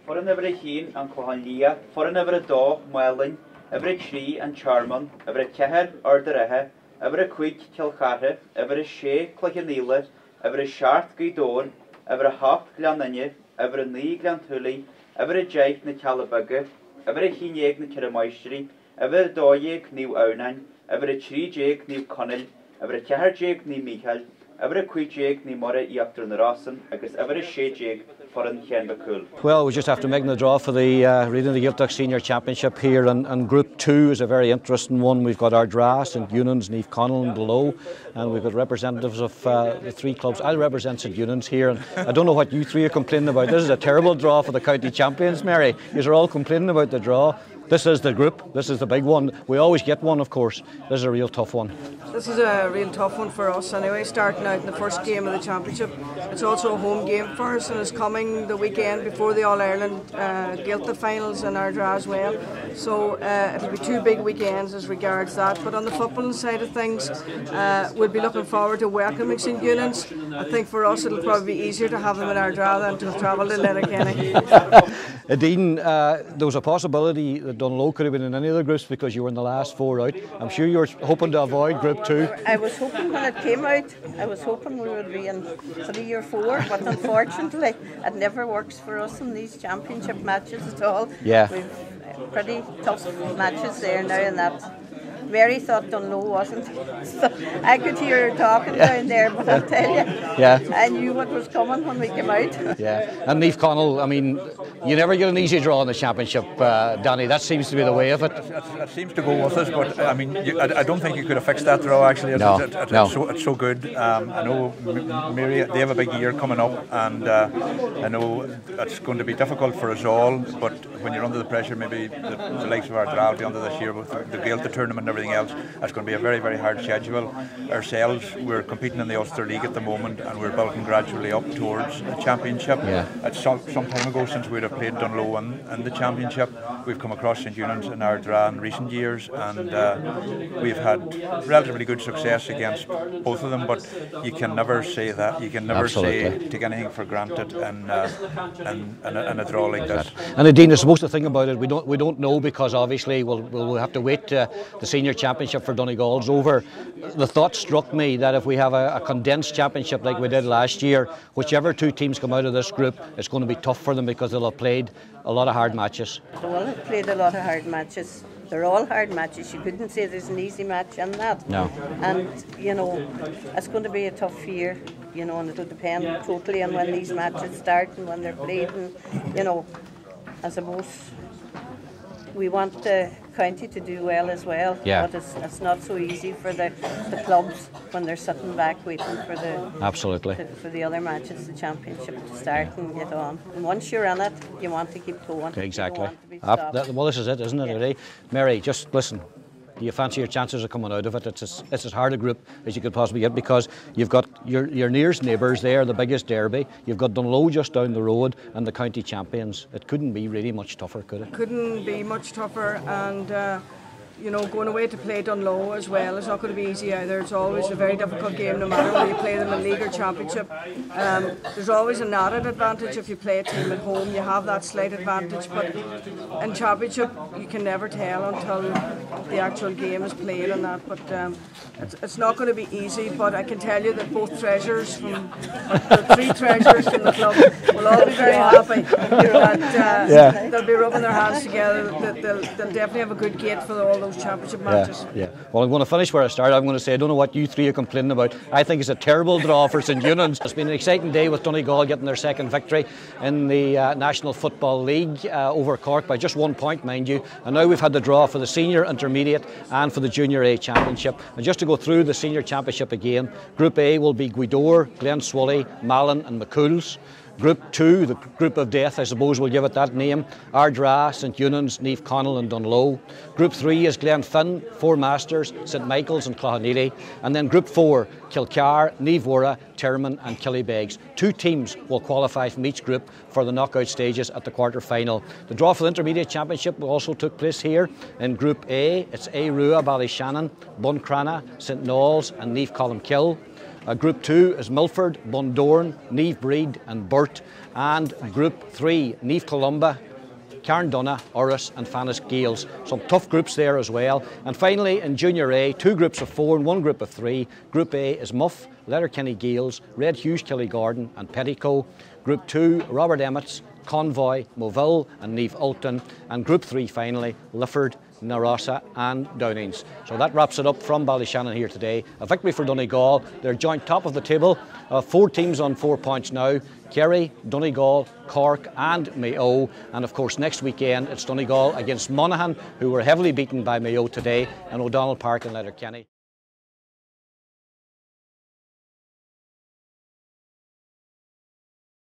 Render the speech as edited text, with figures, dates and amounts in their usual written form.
For an every heen and Cohanlia, for an every dog, Mwelling, every tree and Charmon, every Keher or Derehe, every quick Kilcharre, every Shea Clachanila, every Shart Guidor, every Hop Glananye, every Knee Glantully, every Jake na Calabugger, every Hineg na Kiramaistri, every Doyeg New Ernan, every Tree Jake New Connell, every Keher Jake New Michael, every quick Jake New Mora Yafter Narasan, agus every Shea Jake. Well, we just have to make the draw for the Reading the Gaeltacht Senior Championship here, and Group 2 is a very interesting one. We've got Ardra, St Eunan's, Niamh Connell and below, and we've got representatives of the three clubs. I'll represent St Eunan's here, and I don't know what you three are complaining about. This is a terrible draw for the county champions, Mary. You're all complaining about the draw. This is the group, this is the big one. We always get one, of course. This is a real tough one. This is a real tough one for us anyway, starting out in the first game of the championship. It's also a home game for us, and it's coming the weekend before the All-Ireland Gaeltacht finals in Ardra as well. So it'll be two big weekends as regards that. But on the footballing side of things, we'll be looking forward to welcoming St Eunan's. I think for us it'll probably be easier to have them in Ardra than to travel to Letterkenny. Dean, there was a possibility that Donegal could have been in any of the groups because you were in the last four out. I'm sure you were hoping to avoid Group 2. I was hoping when it came out, I was hoping we would be in 3 or 4, but unfortunately it never works for us in these championship matches at all. Yeah. We've pretty tough matches there now, and that. Mary thought Donegal wasn't. So I could hear her talking down there, but I'll tell you, I knew what was coming when we came out. Yeah, and Niamh Connell, I mean, you never get an easy draw in the championship, Danny. That seems to be the way of it. It seems to go with us, but I mean, I don't think you could have fixed that draw actually. No. It's so good. I know Mary, they have a big year coming up, and I know it's going to be difficult for us all, but when you're under the pressure, maybe the likes of our draw will be under this year with the Gaeltacht tournament and everything else. It's going to be a very, very hard schedule. Ourselves, we're competing in the Ulster League at the moment, and we're building gradually up towards the championship. Yeah. It's some time ago since we'd have played Donegal in the championship. We've come across St Eunan's and Ardra in recent years, and we've had relatively good success against both of them, but you can never say that. You can never take anything for granted in a draw like this. And Dean, I suppose the thing about it, we don't know, because obviously we'll have to wait the senior championship for Donegal's over. The thought struck me that if we have a condensed championship like we did last year, whichever two teams come out of this group, it's going to be tough for them because they'll have played a lot of hard matches. They will have played a lot of hard matches. They're all hard matches. You couldn't say there's an easy match in that. No. And, you know, it's going to be a tough year, you know, and it'll depend totally on when these matches start and when they're played. And, you know, I suppose we want the county to do well as well, but it's not so easy for the clubs when they're sitting back waiting for the other matches, the championship to start and get on. And once you're in it, you want to keep going. Exactly. Well, this is it, isn't it? Really, Mary, just listen. Do you fancy your chances of coming out of it? It's as hard a group as you could possibly get, because you've got your nearest neighbours there, the biggest derby. You've got Donegal just down the road and the county champions. It couldn't be really much tougher, could it? Couldn't be much tougher, and you know, going away to play Donegal as well is not going to be easy either. It's always a very difficult game, no matter whether you play them in league or championship. There's always an added advantage if you play a team at home. You have that slight advantage, but in championship you can never tell until the actual game is played and that. But it's not going to be easy. But I can tell you that both treasures, the three treasures from the club, will all be very happy. That they'll be rubbing their hands together. They'll definitely have a good gate for all those championship matches. Well, I'm going to finish where I started. I'm going to say I don't know what you three are complaining about. I think it's a terrible draw for St Eunan's. It's been an exciting day with Donegal getting their second victory in the National Football League over Cork by just 1 point, mind you. And now we've had the draw for the senior, intermediate and for the Junior A Championship. And just to go through the senior championship again, Group A will be Gweedore, Glenswally, Malin and McCool's. Group 2, the group of death, I suppose we'll give it that name, Ardra, St Eunan's, Niamh Connell and Donegal. Group 3 is Glenfin, Four Masters, St Michael's and Cloughaneely. And then Group 4, Kilcar, Niamh, Termon and Killybegs. 2 teams will qualify from each group for the knockout stages at the quarter-final. The draw for the Intermediate Championship also took place here in Group A. It's Rua, Ballyshannon, Buncrana, St Knowles and Niamh Columkill. Group 2 is Milford, Bundoran, Niamh Breed and Burt. And Group 3, Niamh Columba, Carndonagh, Orris and Fannis Gales. Some tough groups there as well. And finally in Junior A, 2 groups of 4 and 1 group of 3. Group A is Muff, Letterkenny Gales, Red Hughes Killygarden and Petticoat. Group 2, Robert Emmett's, Convoy, Moville and Niamh Ulton. And Group 3 finally, Lifford, Narossa and Downings. So that wraps it up from Ballyshannon here today. A victory for Donegal. They're joint top of the table. 4 teams on 4 points now. Kerry, Donegal, Cork and Mayo. And of course next weekend it's Donegal against Monaghan, who were heavily beaten by Mayo today in O'Donnell Park in Letterkenny.